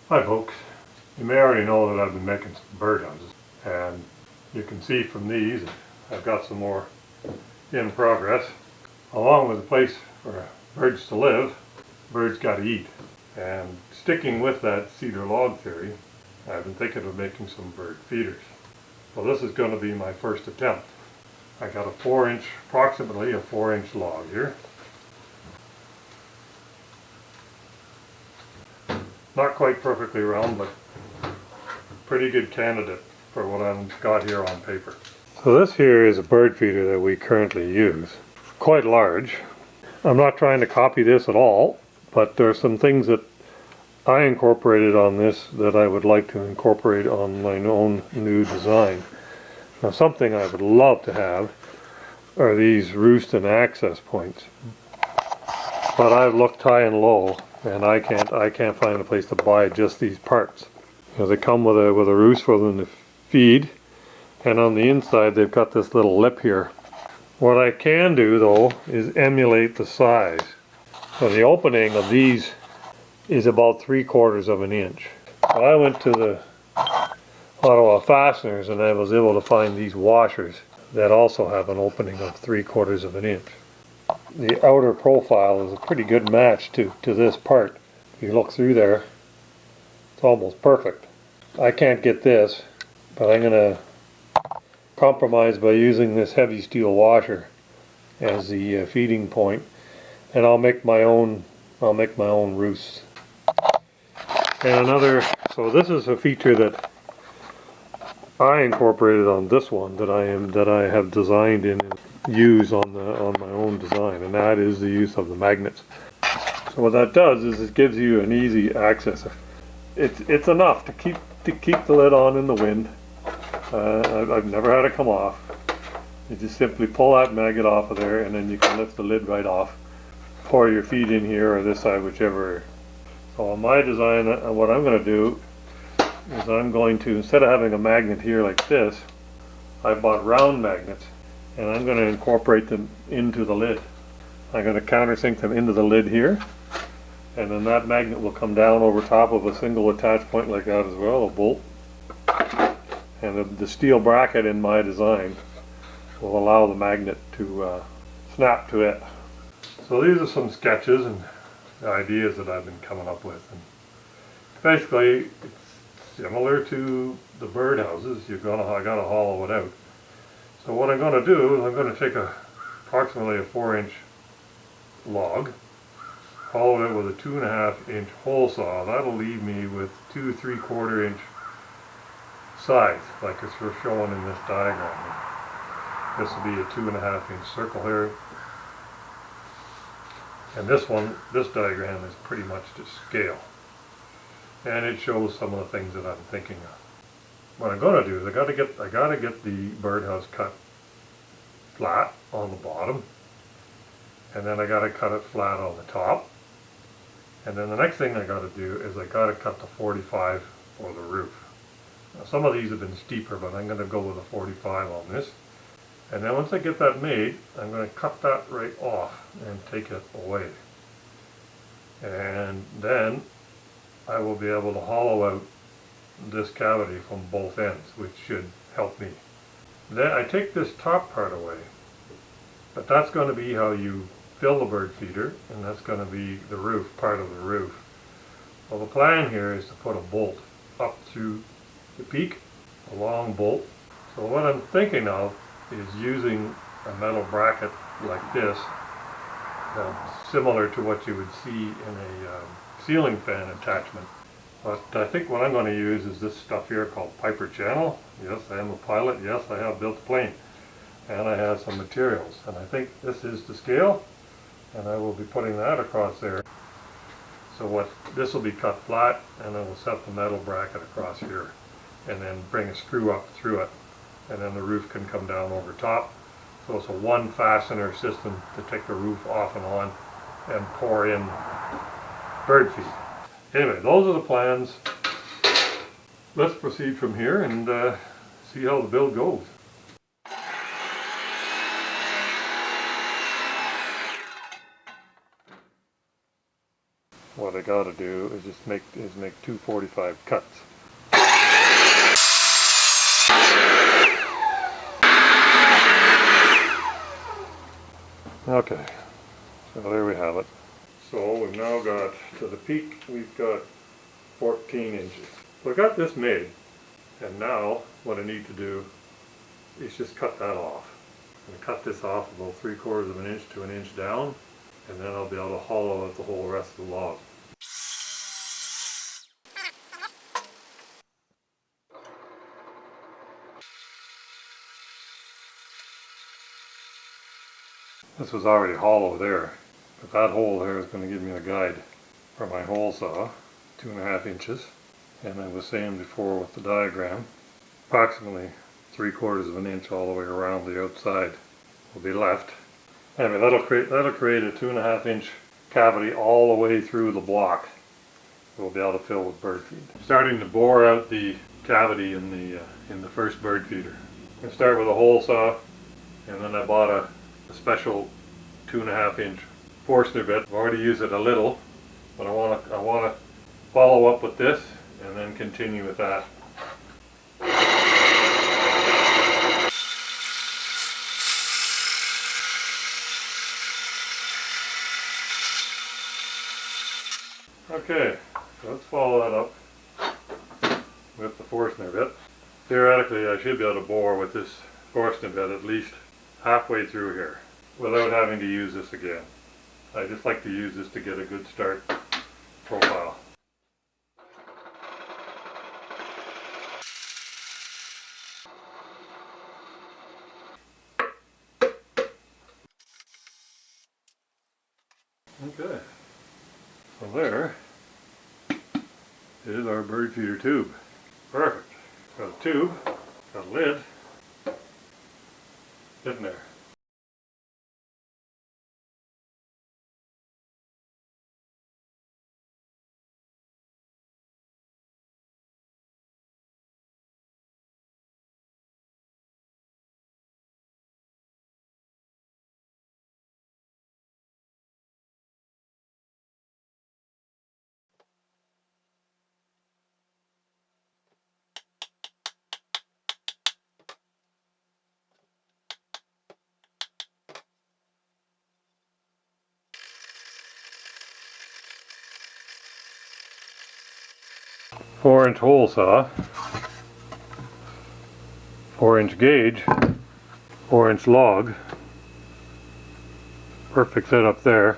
Hi folks, you may already know that I've been making some birdhouses, and you can see from these I've got some more in progress. Along with a place for birds to live, birds got to eat. And sticking with that cedar log theory, I've been thinking of making some bird feeders. So this is going to be my first attempt. I got approximately a 4-inch log here. Not quite perfectly round, but pretty good candidate for what I've got here on paper. So this here is a bird feeder that we currently use. Quite large. I'm not trying to copy this at all, but there are some things that I incorporated on this that I would like to incorporate on my own new design. Now, something I would love to have are these roost and access points. But I've looked high and low, and I can't find a place to buy just these parts. You know, they come with a roost for them to feed, and on the inside they've got this little lip here. What I can do though is emulate the size. So the opening of these is about 3/4 of an inch. So I went to the Ottawa Fasteners and I was able to find these washers that also have an opening of 3/4 of an inch. The outer profile is a pretty good match to this part. If you look through there, it's almost perfect. I can't get this, but I'm going to compromise by using this heavy steel washer as the feeding point, and I'll make my own roosts. And so this is a feature that I incorporated on this one that I have designed and use on my own design, and that is the use of the magnets. So what that does is it gives you an easy access. It's enough to keep the lid on in the wind. I've never had it come off. You just simply pull that magnet off of there, and then you can lift the lid right off. Pour your feed in here or this side, whichever. So on my design, what I'm going to do is I'm going to, instead of having a magnet here like this, I bought round magnets, and I'm going to incorporate them into the lid. I'm going to countersink them into the lid here, and then that magnet will come down over top of a single attach point like that as well, a bolt. And the steel bracket in my design will allow the magnet to snap to it. So these are some sketches and ideas that I've been coming up with. And basically, it's similar to the birdhouses. I gotta hollow it out. So what I'm going to do is I'm going to take approximately a 4-inch log, hollow it with a 2.5-inch hole saw. That'll leave me with 2 3/4-inch sides, like it's shown in this diagram. This will be a 2.5-inch circle here, and this diagram is pretty much to scale, and it shows some of the things that I'm thinking of. What I'm going to do is I got to get the birdhouse cut flat on the bottom, and then I got to cut it flat on the top, and then the next thing I got to do is I got to cut the 45 for the roof. Now, some of these have been steeper, but I'm going to go with a 45 on this. And then once I get that made, I'm going to cut that right off and take it away. And then I will be able to hollow out this cavity from both ends, which should help me. Then I take this top part away, but that's going to be how you fill the bird feeder, and that's going to be the roof, part of the roof. Well, the plan here is to put a bolt up through the peak, a long bolt. So what I'm thinking of is using a metal bracket like this, similar to what you would see in a ceiling fan attachment. But I think what I'm going to use is this stuff here called Piper Channel. Yes, I am a pilot. Yes, I have built a plane. And I have some materials. And I think this is to scale, and I will be putting that across there. So this will be cut flat, and then we'll set the metal bracket across here, and then bring a screw up through it, and then the roof can come down over top. So it's a one fastener system to take the roof off and on and pour in bird feed. Anyway, those are the plans. Let's proceed from here and see how the build goes. What I got to do is just make 245 cuts. Okay, so there we have it. So we've now got, to the peak, we've got 14 inches. So I got this made, and now what I need to do is just cut that off. I'm going to cut this off about 3/4 of an inch to an inch down, and then I'll be able to hollow out the whole rest of the log. This was already hollow there, but that hole there is going to give me a guide for my hole saw, 2.5 inches. And I was saying before with the diagram, approximately 3/4 of an inch all the way around the outside will be left. Anyway, that'll create a 2.5 inch cavity all the way through the block. We'll be able to fill with bird feed. Starting to bore out the cavity in the first bird feeder. I'm going to start with a hole saw, and then I bought a special 2.5 inch Forstner bit. I've already used it a little, but I want to follow up with this and then continue with that. Okay, so let's follow that up with the Forstner bit. Theoretically, I should be able to bore with this Forstner bit at least halfway through here without having to use this again. I just like to use this to get a good start profile. Okay, so there is our bird feeder tube. Perfect. Got a tube, got a lid, in there. Four-inch hole saw, 4-inch gauge, 4-inch log. Perfect setup there.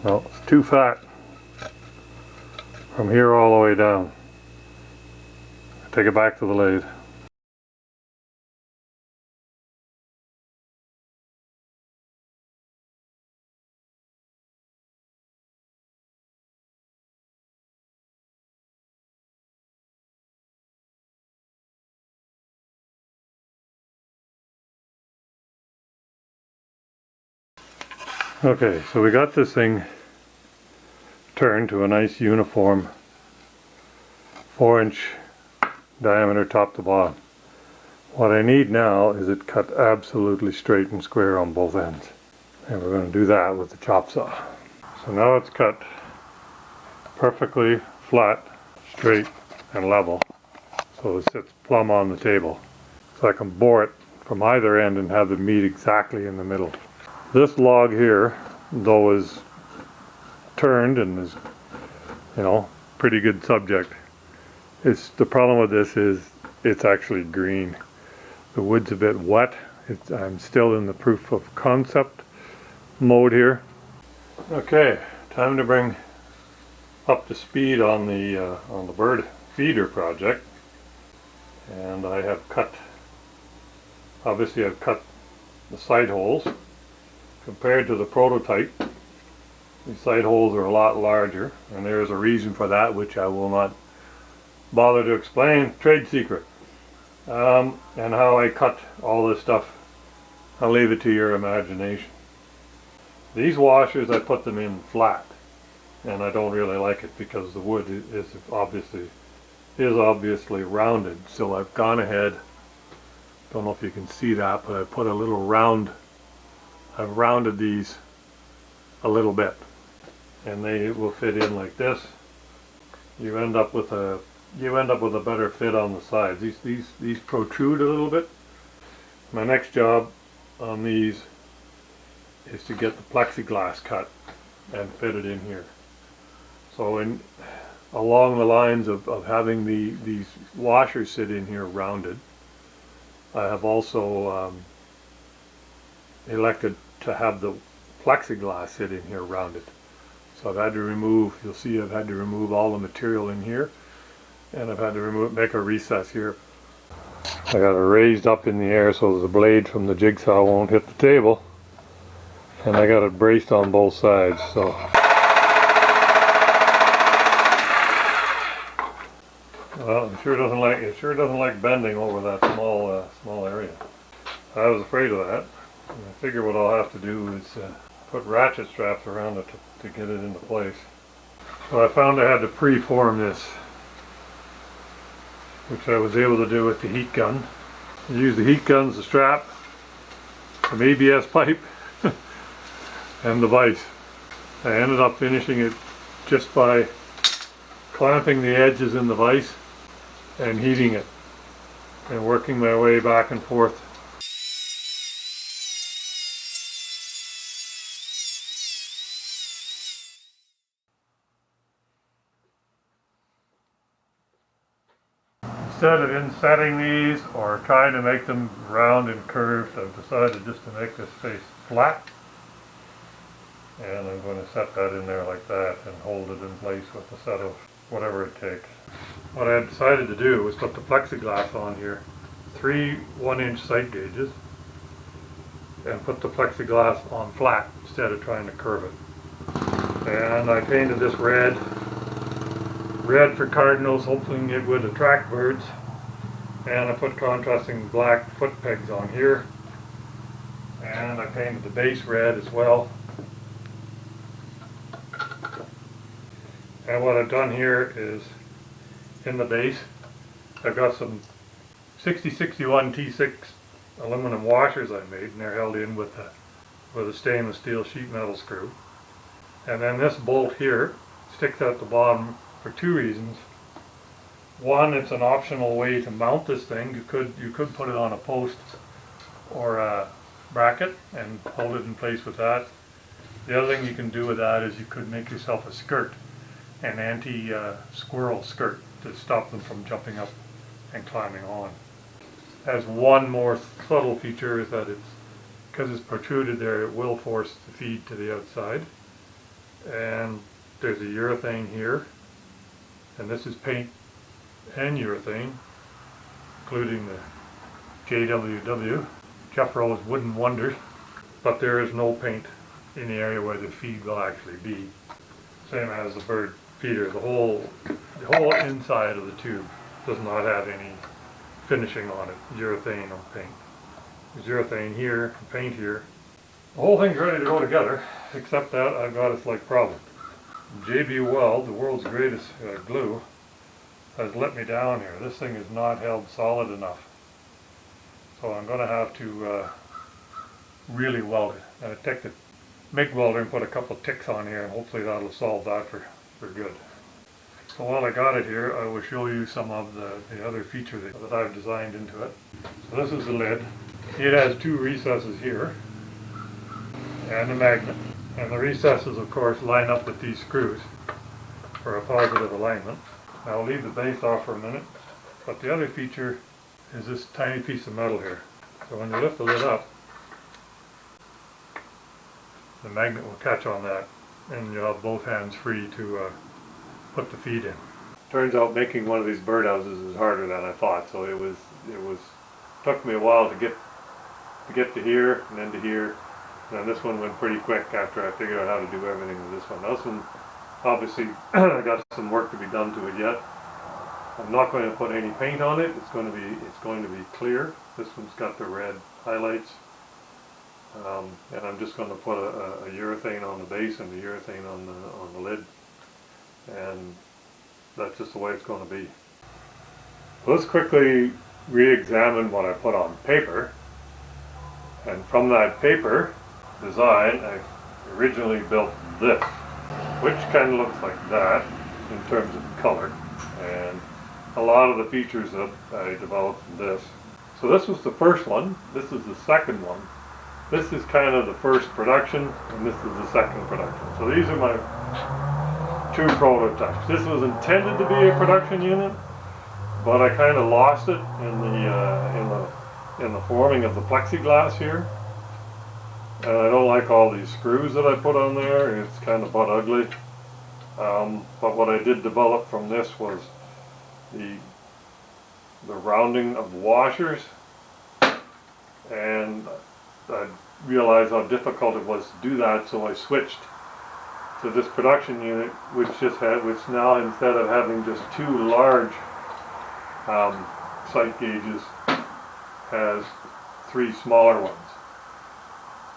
Well, it's too fat from here all the way down. Take it back to the lathe. Okay, so we got this thing turned to a nice uniform 4-inch diameter top to bottom. What I need now is it cut absolutely straight and square on both ends. And we're going to do that with the chop saw. So now it's cut perfectly flat, straight, and level. So it sits plumb on the table. So I can bore it from either end and have the meat exactly in the middle. This log here, though, is turned and is, pretty good subject. The problem with this is it's actually green. The wood's a bit wet. I'm still in the proof of concept mode here. Okay, time to bring up to speed on the bird feeder project. And I have cut, obviously I've cut the side holes. Compared to the prototype, these side holes are a lot larger, and there is a reason for that which I will not bother to explain, trade secret. And how I cut all this stuff, I'll leave it to your imagination. These washers, I put them in flat, and I don't really like it because the wood is obviously rounded. So I've gone ahead, don't know if you can see that, but I put a little round. I've rounded these a little bit. and they will fit in like this. You end up with a better fit on the sides. These protrude a little bit. My next job on these is to get the plexiglass cut and fit it in here. So along the lines of having these washers sit in here rounded, I have also elected to have the plexiglass sit in here rounded. So I've had to remove, you'll see I've had to remove all the material in here, and I've had to make a recess here. I got it raised up in the air so the blade from the jigsaw won't hit the table, and I got it braced on both sides. So well, it sure doesn't like bending over that small area. I was afraid of that. And I figure what I'll have to do is put ratchet straps around it to get it into place. So I found I had to pre-form this, which I was able to do with the heat gun. I used the heat gun as a strap, some ABS pipe, and the vise. I ended up finishing it just by clamping the edges in the vise and heating it and working my way back and forth. Instead of insetting these or trying to make them round and curved, I've decided just to make this face flat, and I'm going to set that in there like that and hold it in place with a set of whatever it takes. What I decided to do was put the plexiglass on here, 3 1-inch sight gauges, and put the plexiglass on flat instead of trying to curve it. And I painted this red for cardinals, hoping it would attract birds, and I put contrasting black foot pegs on here, and I painted the base red as well. And what I've done here is, in the base, I've got some 6061 T6 aluminum washers I made, and they're held in with a stainless steel sheet metal screw. And then this bolt here sticks out the bottom for 2 reasons. One, it's an optional way to mount this thing. You could put it on a post or a bracket and hold it in place with that. The other thing you can do with that is you could make yourself a skirt, an anti-squirrel skirt, to stop them from jumping up and climbing on. Has one more subtle feature, is that because it's protruded there, it will force the feed to the outside. And there's a urethane here, and this is paint and urethane, including the JWW, Jeffro's Wooden Wonders, but there is no paint in the area where the feed will actually be. Same as the bird feeder. The whole inside of the tube does not have any finishing on it, urethane or paint. There's urethane here, and paint here. The whole thing's ready to go together, except that I've got a slight problem. JB Weld, the world's greatest glue, has let me down here. This thing is not held solid enough. So I'm going to have to really weld it. And I take the MIG welder and put a couple of ticks on here, and hopefully that'll solve that for good. So while I got it here, I will show you some of the other features that I've designed into it. So this is the lid. It has 2 recesses here and a magnet. And the recesses, of course, line up with these screws for a positive alignment. I'll leave the base off for a minute, but the other feature is this tiny piece of metal here. So when you lift the lid up, the magnet will catch on that, and you'll have both hands free to put the feed in. Turns out making one of these birdhouses is harder than I thought, so it took me a while to get to here and then to here. And this one went pretty quick after I figured out how to do everything with this one. This one, obviously, I got some work to be done to it yet. I'm not going to put any paint on it. It's going to be clear. This one's got the red highlights, and I'm just going to put a urethane on the base and the urethane on the lid, and that's just the way it's going to be. So let's quickly re-examine what I put on paper, and from that paper design, I originally built this. which kind of looks like that in terms of color, and a lot of the features that I developed from this. So this was the first one, this is the second one. This is kind of the first production, and this is the second production. So these are my two prototypes. This was intended to be a production unit, but I kind of lost it in the forming of the plexiglass here. And I don't like all these screws that I put on there. It's kind of butt ugly. But what I did develop from this was the rounding of the washers, and I realized how difficult it was to do that, so I switched to this production unit, which now, instead of having just two large sight gauges, has three smaller ones.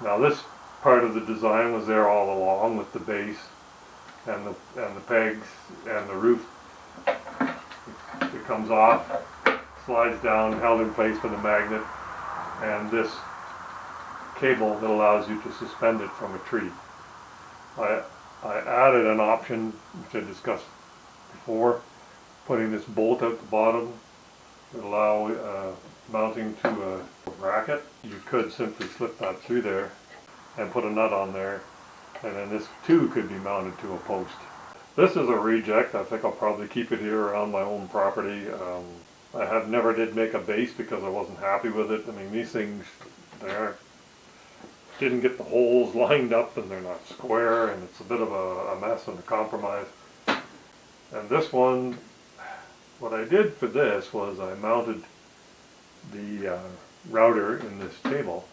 Now this part of the design was there all along, with the base and the pegs and the roof. It comes off, slides down, held in place with a magnet, and this cable that allows you to suspend it from a tree. I added an option, which I discussed before, putting this bolt out the bottom that allow mounting to a bracket. You could simply slip that through there and put a nut on there, and then this too could be mounted to a post. This is a reject. I think I'll probably keep it here around my own property. I never did make a base because I wasn't happy with it. I mean, these things, didn't get the holes lined up, and they're not square, and it's a bit of a mess and a compromise. And this one, what I did for this was I mounted the router in this table,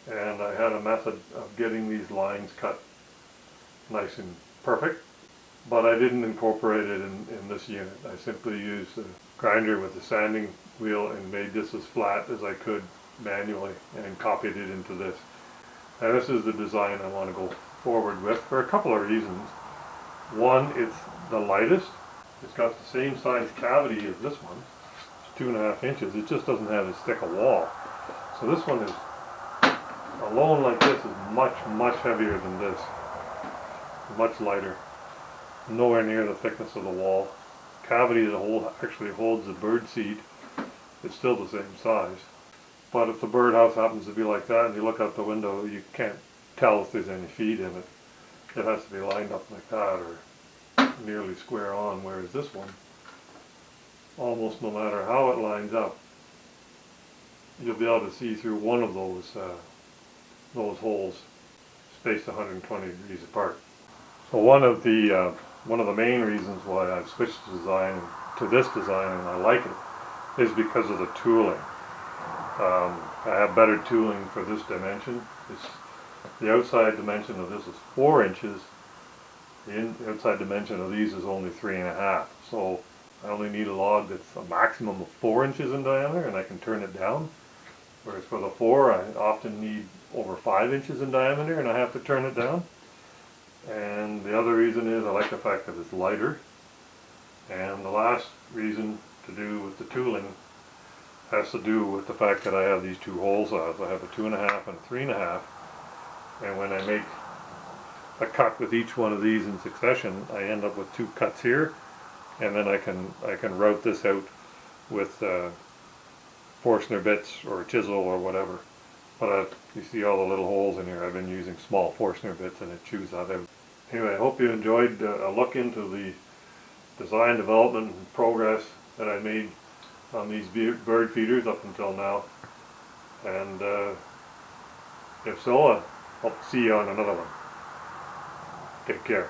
and I had a method of getting these lines cut nice and perfect, but I didn't incorporate it in this unit. I simply used a grinder with a sanding wheel and made this as flat as I could manually and copied it into this. And this is the design I want to go forward with for a couple of reasons. One, it's the lightest. It's got the same size cavity as this one. It's 2.5 inches. It just doesn't have as thick a wall. So this one is, alone like this, is much, much heavier than this. Much lighter. Nowhere near the thickness of the wall. Cavity that actually holds the bird seed is still the same size. But if the birdhouse happens to be like that and you look out the window, you can't tell if there's any feed in it. It has to be lined up like that or nearly square on, whereas this one, almost no matter how it lines up, you'll be able to see through one of those holes spaced 120 degrees apart. So one of the main reasons why I've switched to this design, and I like it, is because of the tooling. I have better tooling for this dimension. The outside dimension of this is 4 inches. The outside dimension of these is only 3.5. So I only need a log that's a maximum of 4 inches in diameter, and I can turn it down. Whereas for the 4, I often need over 5 inches in diameter, and I have to turn it down. And the other reason is I like the fact that it's lighter. And the last reason to do with the tooling has to do with the fact that I have these two hole saws. I have a 2.5 and a 3.5, and when I make a cut with each one of these in succession, I end up with 2 cuts here, and then I can route this out with Forstner bits or a chisel or whatever. But you see all the little holes in here. I've been using small Forstner bits, and it chews that out. Anyway, I hope you enjoyed a look into the design, development, and progress that I made on these bird feeders up until now. And if so, I hope to see you on another one. Take care.